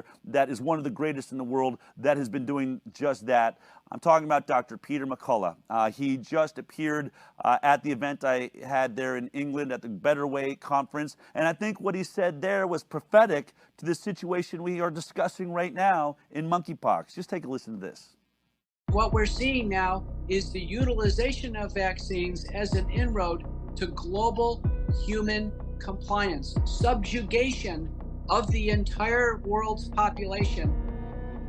there that is one of the greatest in the world that has been doing just that. I'm talking about Dr. Peter McCullough. He just appeared at the event I had there in England at the Better Way conference, and I think what he said there was prophetic to the situation we are discussing right now in monkeypox. Just take a listen to this. What we're seeing now is the utilization of vaccines as an inroad to global human compliance, subjugation of the entire world's population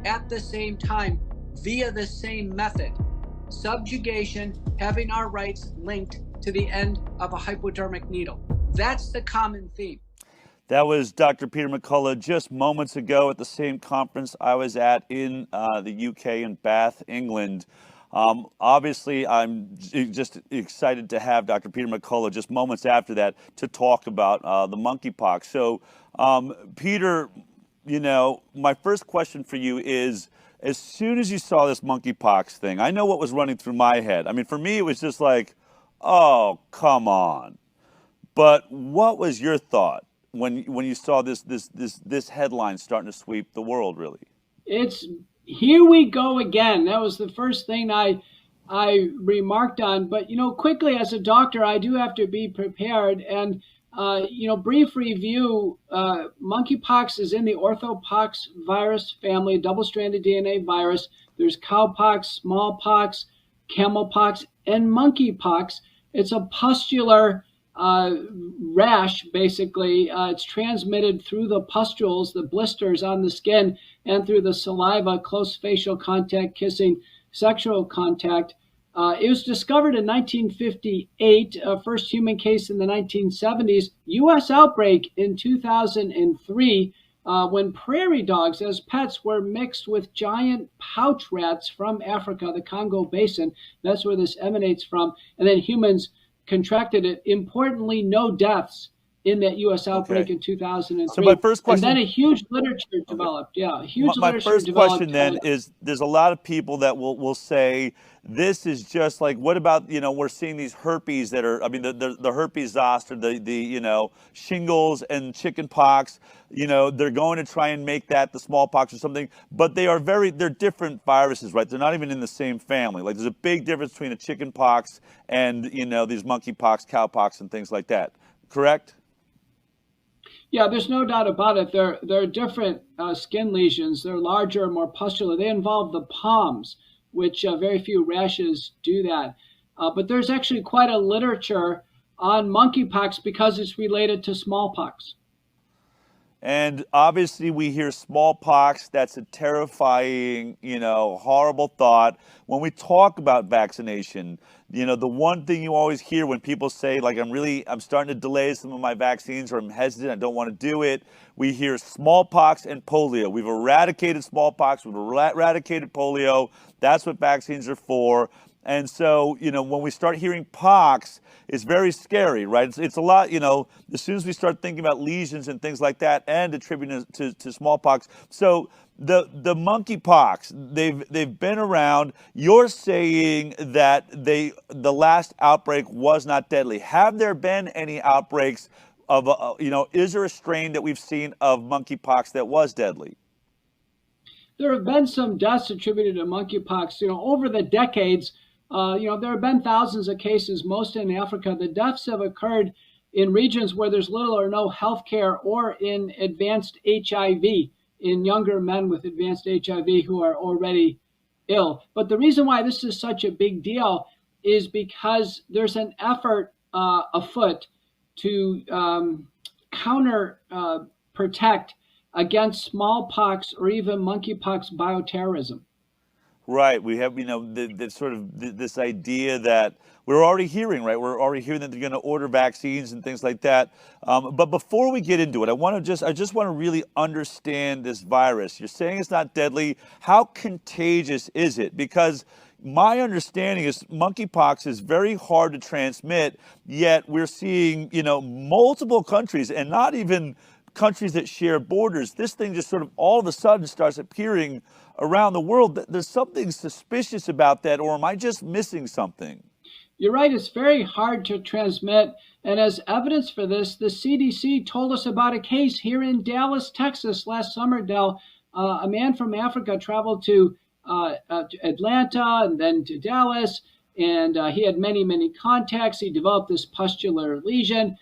at the same time via the same method. Subjugation, having our rights linked to the end of a hypodermic needle. That's the common theme. That was Dr. Peter McCullough just moments ago at the same conference I was at in the UK in Bath, England. Obviously, I'm just excited to have Dr. Peter McCullough just moments after that to talk about the monkeypox. So, Peter, you know, my first question for you is, as soon as you saw this monkeypox thing, I know what was running through my head. I mean, for me, it was just like, oh, come on. But what was your thought when you saw this headline starting to sweep the world, really? It's here we go again. That was the first thing I remarked on. But, you know, quickly as a doctor, I do have to be prepared. And, you know, brief review, monkeypox is in the orthopox virus family, double-stranded DNA virus. There's cowpox, smallpox, camelpox, and monkeypox. It's a pustular rash, basically. It's transmitted through the pustules, the blisters on the skin, and through the saliva, close facial contact, kissing, sexual contact. It was discovered in 1958, first human case in the 1970s, U.S. outbreak in 2003, when prairie dogs as pets were mixed with giant pouch rats from Africa, the Congo Basin. That's where this emanates from. And then humans contracted it. Importantly, no deaths in that U.S. outbreak in 2003. So my first question, and then a huge literature developed. Yeah, huge my literature first developed. question then is: there's a lot of people that will say this is just like, what about, you know, we're seeing these herpes that are, I mean, the herpes zoster, the you know, shingles and chicken pox, you know, they're going to try and make that the smallpox or something, but they're different viruses, right? They're not even in the same family. Like, there's a big difference between a chicken pox and, you know, these monkeypox, cowpox, and things like that. Correct? Yeah, there's no doubt about it. They're different skin lesions. They're larger, more pustular. They involve the palms, which very few rashes do that. But there's actually quite a literature on monkeypox because it's related to smallpox. And obviously we hear smallpox. That's a terrifying, you know, horrible thought. When we talk about vaccination, you know, the one thing you always hear when people say, like, I'm starting to delay some of my vaccines, or I'm hesitant, I don't want to do it. We hear smallpox and polio. We've eradicated smallpox, we've eradicated polio. That's what vaccines are for. And so, you know, when we start hearing pox, it's very scary, right? It's a lot, you know, as soon as we start thinking about lesions and things like that and attributing to smallpox. So the monkeypox, they've been around. You're saying that the last outbreak was not deadly. Have there been any outbreaks of, you know, is there a strain that we've seen of monkeypox that was deadly? There have been some deaths attributed to monkeypox. You know, over the decades, you know, there have been thousands of cases, most in Africa. The deaths have occurred in regions where there's little or no health care, or in advanced HIV, in younger men with advanced HIV who are already ill. But the reason why this is such a big deal is because there's an effort afoot to protect against smallpox or even monkeypox bioterrorism. Right. We have, you know, this idea that we're already hearing, right? We're already hearing that they're going to order vaccines and things like that. But before we get into it, I just want to really understand this virus. You're saying it's not deadly. How contagious is it? Because my understanding is monkeypox is very hard to transmit, yet we're seeing, you know, multiple countries, and not even countries that share borders. This thing just sort of all of a sudden starts appearing around the world. There's something suspicious about that, or am I just missing something? You're right, it's very hard to transmit. And as evidence for this, the CDC told us about a case here in Dallas, Texas last summer, Del, A man from Africa traveled to Atlanta and then to Dallas, and he had many, many contacts. He developed this pustular lesion.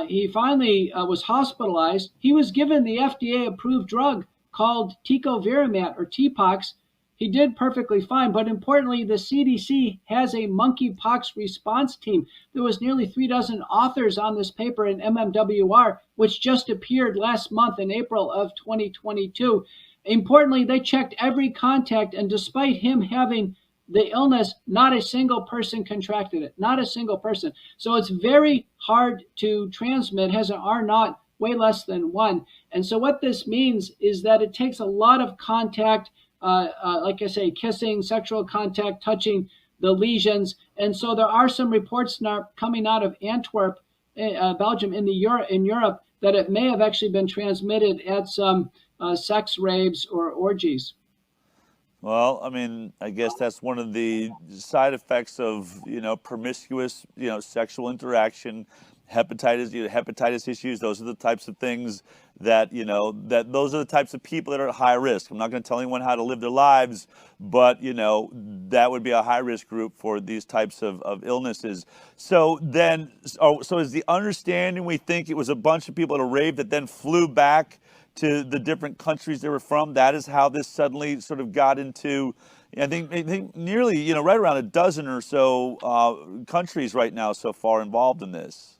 He finally was hospitalized. He was given the FDA-approved drug called tecovirimat or TPOX. He did perfectly fine, but importantly, the CDC has a monkeypox response team. There was nearly 36 authors on this paper in MMWR, which just appeared last month in April of 2022. Importantly, they checked every contact, and despite him having the illness, not a single person contracted it, not a single person. So it's very hard to transmit, has an R naught way less than 1. And so what this means is that it takes a lot of contact, like I say, kissing, sexual contact, touching the lesions. And so there are some reports now coming out of Antwerp, Belgium, in Europe, that it may have actually been transmitted at some sex raves or orgies. Well, I mean, I guess that's one of the side effects of, promiscuous, sexual interaction, hepatitis issues. Those are the types of things that, those are the types of people that are at high risk. I'm not going to tell anyone how to live their lives, but, that would be a high risk group for these types of illnesses. So then, so is the understanding we think it was a bunch of people at a rave that then flew back to the different countries they were from? That is how this suddenly sort of got into, I think nearly, right around a dozen or so countries right now so far involved in this.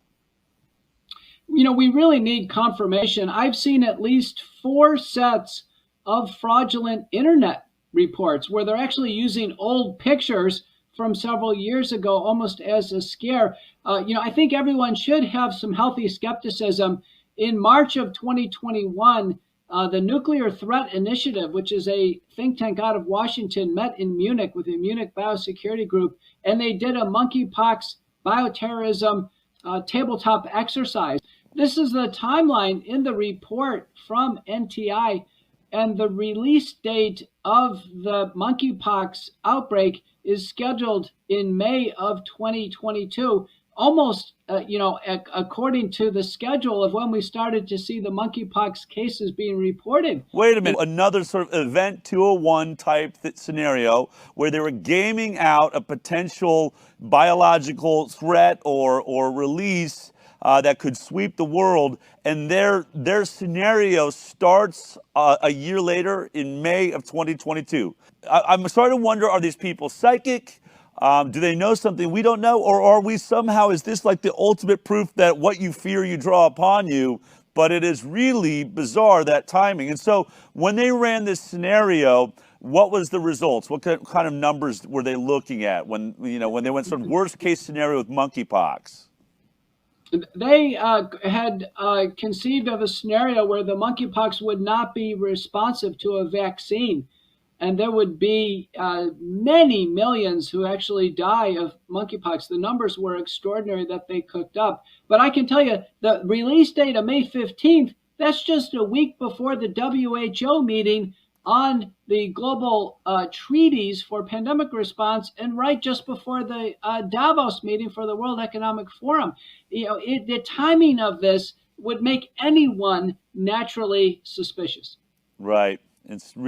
We really need confirmation. I've seen at least 4 sets of fraudulent internet reports where they're actually using old pictures from several years ago almost as a scare. I think everyone should have some healthy skepticism. In March of 2021, the Nuclear Threat Initiative, which is a think tank out of Washington, met in Munich with the Munich Biosecurity Group, and they did a monkeypox bioterrorism tabletop exercise. This is the timeline in the report from NTI, and the release date of the monkeypox outbreak is scheduled in May of 2022. Almost, according to the schedule of when we started to see the monkeypox cases being reported. Wait a minute, another sort of Event 201 type scenario where they were gaming out a potential biological threat or release that could sweep the world, and their scenario starts a year later in May of 2022. I'm starting to wonder, are these people psychic? Do they know something we don't know? Or are we somehow, is this like the ultimate proof that what you fear you draw upon you? But it is really bizarre, that timing. And so when they ran this scenario, what was the results? What kind of numbers were they looking at when they went sort of worst case scenario with monkeypox? They had conceived of a scenario where the monkeypox would not be responsive to a vaccine. And there would be many millions who actually die of monkeypox. The numbers were extraordinary that they cooked up. But I can tell you, the release date of May 15th, that's just a week before the WHO meeting on the global treaties for pandemic response, and right just before the Davos meeting for the World Economic Forum. The timing of this would make anyone naturally suspicious. Right. It's